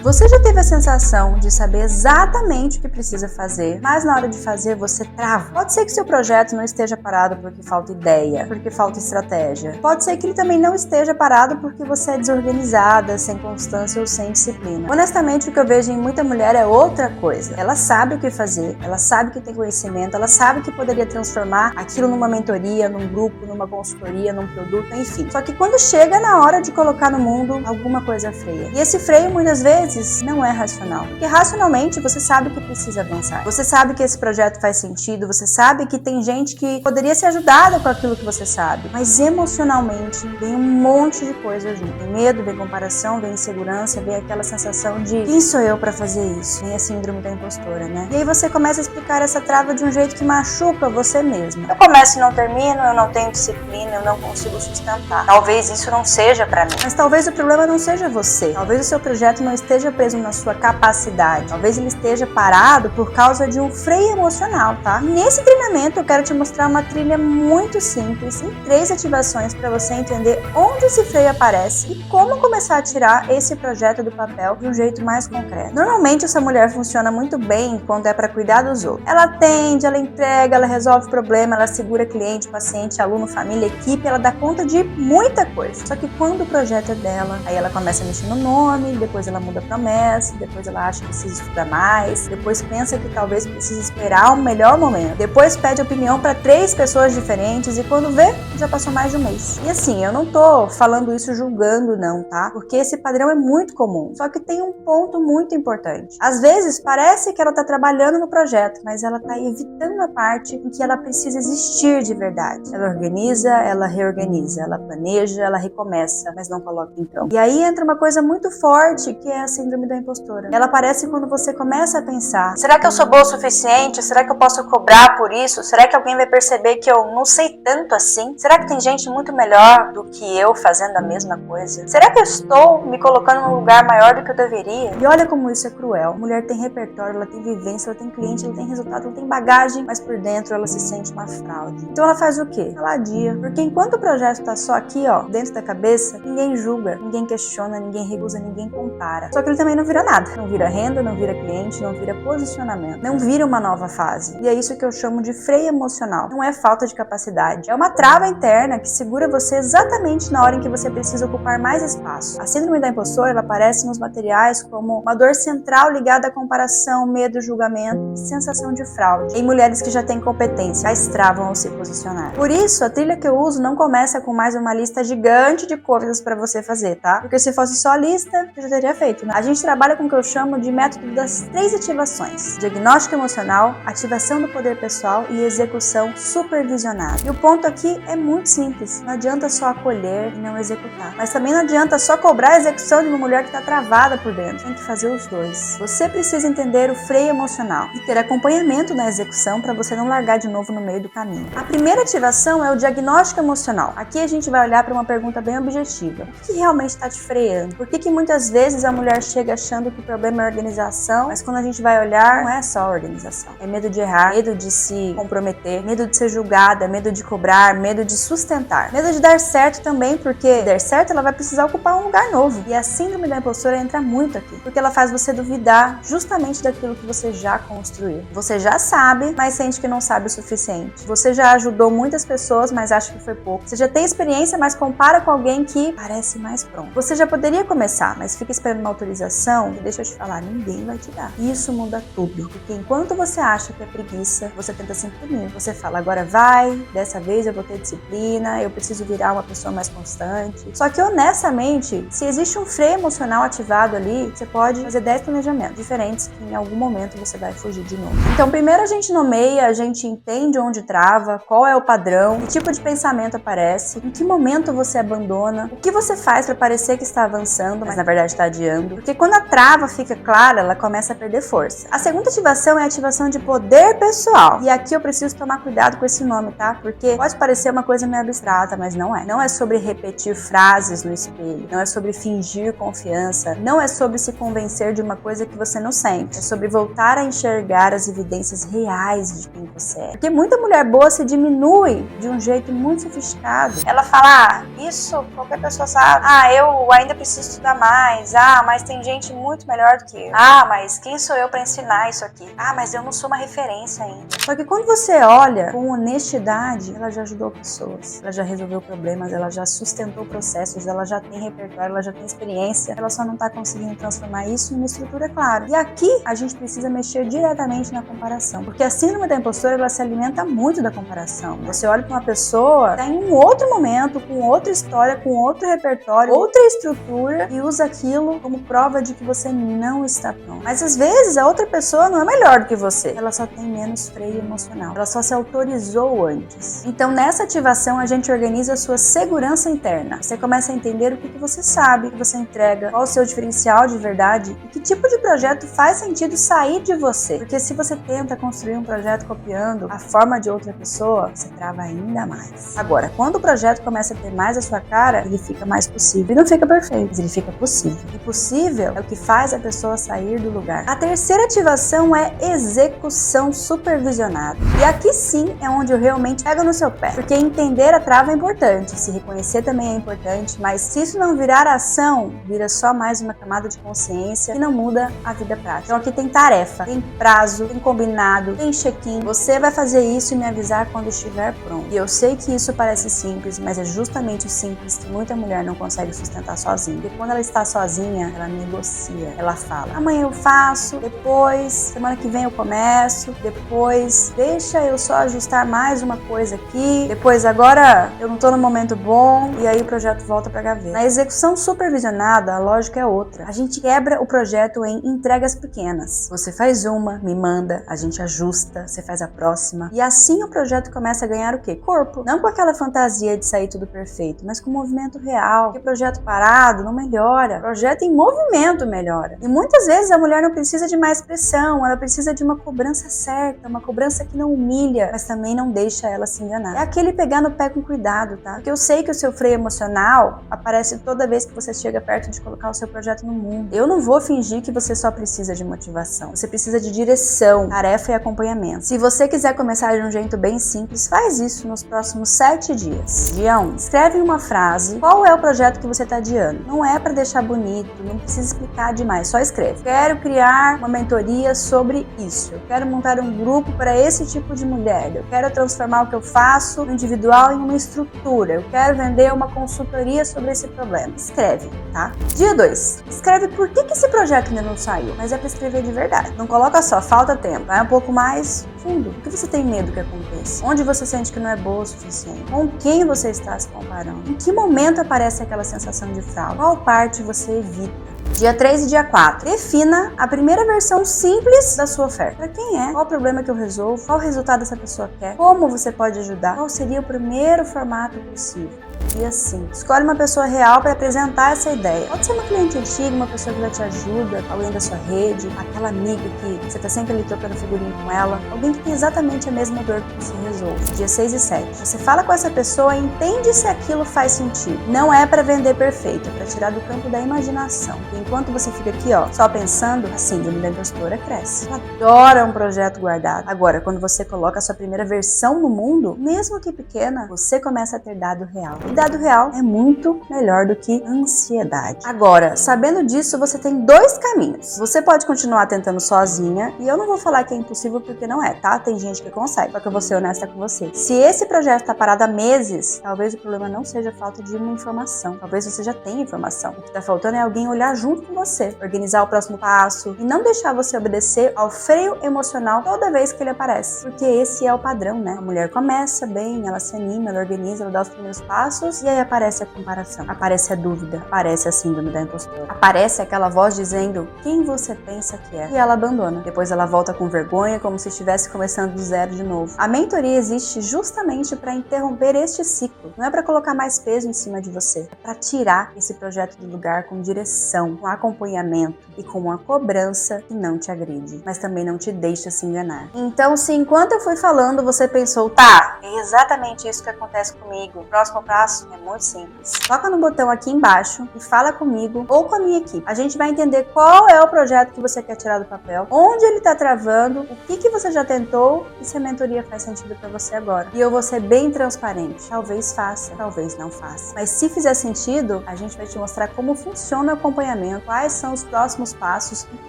Você já teve a sensação de saber exatamente o que precisa fazer, mas na hora de fazer você trava? Pode ser que seu projeto não esteja parado porque falta ideia, porque falta estratégia. Pode ser que ele também não esteja parado porque você é desorganizada, sem constância ou sem disciplina. Honestamente, o que eu vejo em muita mulher é outra coisa. Ela sabe o que fazer, ela sabe que tem conhecimento, ela sabe que poderia transformar aquilo numa mentoria, num grupo, numa consultoria, num produto, enfim. Só que quando chega na hora de colocar no mundo, alguma coisa freia. E esse freio, muitas vezes, não é racional. Porque racionalmente você sabe que precisa avançar. Você sabe que esse projeto faz sentido, você sabe que tem gente que poderia ser ajudada com aquilo que você sabe. Mas emocionalmente vem um monte de coisa junto. Vem medo, vem comparação, vem insegurança, vem aquela sensação de quem sou eu pra fazer isso? Vem a síndrome da impostora, né? E aí você começa a explicar essa trava de um jeito que machuca você mesma. Eu começo e não termino, eu não tenho disciplina, eu não consigo sustentar. Talvez isso não seja pra mim. Mas talvez o problema não seja você. Talvez o seu projeto não esteja preso na sua capacidade. Talvez ele esteja parado por causa de um freio emocional, tá? E nesse treinamento eu quero te mostrar uma trilha muito simples em 3 ativações para você entender onde esse freio aparece e como começar a tirar esse projeto do papel de um jeito mais concreto. Normalmente essa mulher funciona muito bem quando é para cuidar dos outros. Ela atende, ela entrega, ela resolve problema, ela segura cliente, paciente, aluno, família, equipe, ela dá conta de muita coisa. Só que quando o projeto é dela, aí ela começa a mexer no nome, depois ela muda promessa, depois ela acha que precisa estudar mais, depois pensa que talvez precise esperar o melhor momento, depois pede opinião para 3 pessoas diferentes e quando vê, já passou mais de um mês. E assim, eu não tô falando isso julgando não, tá? Porque esse padrão é muito comum, só que tem um ponto muito importante. Às vezes parece que ela tá trabalhando no projeto, mas ela tá evitando a parte em que ela precisa existir de verdade. Ela organiza, ela reorganiza, ela planeja, ela recomeça, mas não coloca em pronto. E aí entra uma coisa muito forte que é a síndrome da impostora. Ela aparece quando você começa a pensar: será que eu sou boa o suficiente? Será que eu posso cobrar por isso? Será que alguém vai perceber que eu não sei tanto assim? Será que tem gente muito melhor do que eu fazendo a mesma coisa? Será que eu estou me colocando num lugar maior do que eu deveria? E olha como isso é cruel. A mulher tem repertório, ela tem vivência, ela tem cliente, ela tem resultado, ela tem bagagem, mas por dentro ela se sente uma fraude. Então ela faz o quê? Ela adia. Porque enquanto o projeto tá só aqui, ó, dentro da cabeça, ninguém julga, ninguém questiona, ninguém recusa, ninguém compara. Só que ele também não vira nada. Não vira renda, não vira cliente, não vira posicionamento. Não vira uma nova fase. E é isso que eu chamo de freio emocional. Não é falta de capacidade. É uma trava interna que segura você exatamente na hora em que você precisa ocupar mais espaço. A síndrome da impostora, ela aparece nos materiais como uma dor central ligada à comparação, medo, julgamento e sensação de fraude. Em mulheres que já têm competência, mas travam ao se posicionar. Por isso, a trilha que eu uso não começa com mais uma lista gigante de coisas para você fazer, tá? Porque se fosse só a lista, eu já teria feito, né? A gente trabalha com o que eu chamo de método das 3 ativações: diagnóstico emocional, ativação do poder pessoal e execução supervisionada. E o ponto aqui é muito simples. Não adianta só acolher e não executar. Mas também não adianta só cobrar a execução de uma mulher que está travada por dentro. Tem que fazer os dois. Você precisa entender o freio emocional e ter acompanhamento na execução para você não largar de novo no meio do caminho. A primeira ativação é o diagnóstico emocional. Aqui a gente vai olhar para uma pergunta bem objetiva. O que realmente está te freando? Por que muitas vezes a mulher chega achando que o problema é a organização, mas quando a gente vai olhar, não é só a organização. É medo de errar, medo de se comprometer, medo de ser julgada, medo de cobrar, medo de sustentar. Medo de dar certo também, porque se der certo ela vai precisar ocupar um lugar novo. E a síndrome da impostora entra muito aqui, porque ela faz você duvidar justamente daquilo que você já construiu. Você já sabe, mas sente que não sabe o suficiente. Você já ajudou muitas pessoas, mas acha que foi pouco. Você já tem experiência, mas compara com alguém que parece mais pronto. Você já poderia começar, mas fica esperando uma autorização, e deixa eu te falar, ninguém vai te dar. Isso muda tudo, porque enquanto você acha que é preguiça, você tenta se imprimir. Você fala, agora vai, dessa vez eu vou ter disciplina, eu preciso virar uma pessoa mais constante. Só que honestamente, se existe um freio emocional ativado ali, você pode fazer 10 planejamentos diferentes que em algum momento você vai fugir de novo. Então primeiro a gente nomeia, a gente entende onde trava, qual é o padrão, que tipo de pensamento aparece, em que momento você abandona, o que você faz para parecer que está avançando, mas na verdade está adiando. Porque quando a trava fica clara, ela começa a perder força. A segunda ativação é a ativação de poder pessoal. E aqui eu preciso tomar cuidado com esse nome, tá? Porque pode parecer uma coisa meio abstrata, mas não é. Não é sobre repetir frases no espelho, não é sobre fingir confiança, não é sobre se convencer de uma coisa que você não sente. É sobre voltar a enxergar as evidências reais de quem você é. Porque muita mulher boa se diminui de um jeito muito sofisticado. Ela fala, isso qualquer pessoa sabe. Eu ainda preciso estudar mais. Mas tem gente muito melhor do que eu. Ah, mas quem sou eu para ensinar isso aqui? Ah, mas eu não sou uma referência ainda. Só que quando você olha com honestidade, ela já ajudou pessoas, ela já resolveu problemas, ela já sustentou processos, ela já tem repertório, ela já tem experiência, ela só não tá conseguindo transformar isso em uma estrutura clara. E aqui a gente precisa mexer diretamente na comparação, porque a síndrome da impostora, ela se alimenta muito da comparação. Você olha para uma pessoa, tá em um outro momento, com outra história, com outro repertório, outra estrutura e usa aquilo como prova de que você não está pronto. Mas às vezes a outra pessoa não é melhor do que você, ela só tem menos freio emocional, ela só se autorizou antes. Então nessa ativação a gente organiza a sua segurança interna. Você começa a entender o que você sabe, o que você entrega, qual o seu diferencial de verdade e que tipo de projeto faz sentido sair de você. Porque se você tenta construir um projeto copiando a forma de outra pessoa, você trava ainda mais. Agora, quando o projeto começa a ter mais a sua cara, ele fica mais possível. Ele não fica perfeito, mas ele fica possível. E possível é o que faz a pessoa sair do lugar. A terceira ativação é execução supervisionada. E aqui sim é onde eu realmente pego no seu pé. Porque entender a trava é importante, se reconhecer também é importante, mas se isso não virar ação, vira só mais uma camada de consciência e não muda a vida prática. Então aqui tem tarefa, tem prazo, tem combinado, tem check-in. Você vai fazer isso e me avisar quando estiver pronto. E eu sei que isso parece simples, mas é justamente o simples que muita mulher não consegue sustentar sozinha. Porque quando ela está sozinha, ela negocia, ela fala: amanhã eu faço, depois, semana que vem eu começo, depois, deixa eu só ajustar mais uma coisa aqui, depois agora eu não tô no momento bom, e aí o projeto volta pra gaveta. Na execução supervisionada, a lógica é outra. A gente quebra o projeto em entregas pequenas. Você faz uma, me manda, a gente ajusta, você faz a próxima, e assim o projeto começa a ganhar o quê? Corpo. Não com aquela fantasia de sair tudo perfeito, mas com movimento real. Porque projeto parado não melhora, projeto em movimento melhora. E muitas vezes a mulher não precisa de mais pressão, ela precisa de uma cobrança certa, uma cobrança que não humilha, mas também não deixa ela se enganar. É aquele pegar no pé com cuidado, tá? Porque eu sei que o seu freio emocional aparece toda vez que você chega perto de colocar o seu projeto no mundo. Eu não vou fingir que você só precisa de motivação. Você precisa de direção, tarefa e acompanhamento. Se você quiser começar de um jeito bem simples, faz isso nos próximos 7 dias. Dia 1. Escreve uma frase. Qual é o projeto que você está adiando? Não é para deixar bonito, não precisa explicar demais, só escreve. Quero criar uma mentoria sobre isso. Eu quero montar um grupo para esse tipo de mulher. Eu quero transformar o que eu faço no individual em uma estrutura. Eu quero vender uma consultoria sobre esse problema. Escreve, tá? Dia 2. Escreve por que esse projeto ainda não saiu, mas é para escrever de verdade. Não coloca só, falta tempo. Vai um pouco mais fundo. O que você tem medo que aconteça? Onde você sente que não é boa o suficiente? Com quem você está se comparando? Em que momento aparece aquela sensação de fraude? Qual parte você evita? Dia 3 e dia 4. Defina a primeira versão simples da sua oferta. Para quem é? Qual o problema que eu resolvo? Qual o resultado essa pessoa quer? Como você pode ajudar? Qual seria o primeiro formato possível? Dia 5. Escolhe uma pessoa real para apresentar essa ideia. Pode ser uma cliente antiga, uma pessoa que já te ajuda, alguém da sua rede, aquela amiga que você está sempre ali trocando figurinha com ela, alguém que tem exatamente a mesma dor que você resolve. Dia 6 e 7. Você fala com essa pessoa e entende se aquilo faz sentido. Não é para vender perfeito, é para tirar do campo da imaginação. E enquanto você fica aqui, ó, só pensando, a síndrome da impostora cresce. Ela adora um projeto guardado. Agora, quando você coloca a sua primeira versão no mundo, mesmo que pequena, você começa a ter dado real. E dado real é muito melhor do que ansiedade. Agora, sabendo disso, você tem 2 caminhos. Você pode continuar tentando sozinha, e eu não vou falar que é impossível porque não é, tá? Tem gente que consegue, só que eu vou ser honesta com você. Se esse projeto tá parado há meses, talvez o problema não seja a falta de uma informação. Talvez você já tenha informação. O que tá faltando é alguém olhar junto com você, organizar o próximo passo e não deixar você obedecer ao freio emocional toda vez que ele aparece. Porque esse é o padrão, né? A mulher começa bem, ela se anima, ela organiza, ela dá os primeiros passos, e aí aparece a comparação, aparece a dúvida, aparece a síndrome da impostora, aparece aquela voz dizendo quem você pensa que é, e ela abandona. Depois ela volta com vergonha, como se estivesse começando do zero de novo. A mentoria existe justamente para interromper este ciclo, não é para colocar mais peso em cima de você, é para tirar esse projeto do lugar com direção, com acompanhamento e com uma cobrança que não te agride, mas também não te deixa se enganar. Então, se enquanto eu fui falando você pensou, tá, é exatamente isso que acontece comigo, próximo passo passo é muito simples. Toca no botão aqui embaixo e fala comigo ou com a minha equipe. A gente vai entender qual é o projeto que você quer tirar do papel, onde ele está travando, o que você já tentou e se a mentoria faz sentido para você agora. E eu vou ser bem transparente. Talvez faça, talvez não faça. Mas se fizer sentido, a gente vai te mostrar como funciona o acompanhamento, quais são os próximos passos e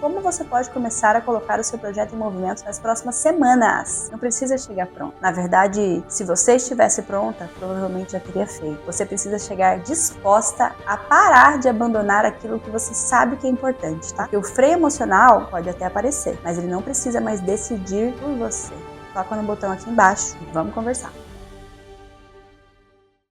como você pode começar a colocar o seu projeto em movimento nas próximas semanas. Não precisa chegar pronto. Na verdade, se você estivesse pronta, provavelmente já teria feito. Você precisa chegar disposta a parar de abandonar aquilo que você sabe que é importante, tá? Porque o freio emocional pode até aparecer, mas ele não precisa mais decidir por você. Toca no botão aqui embaixo e vamos conversar.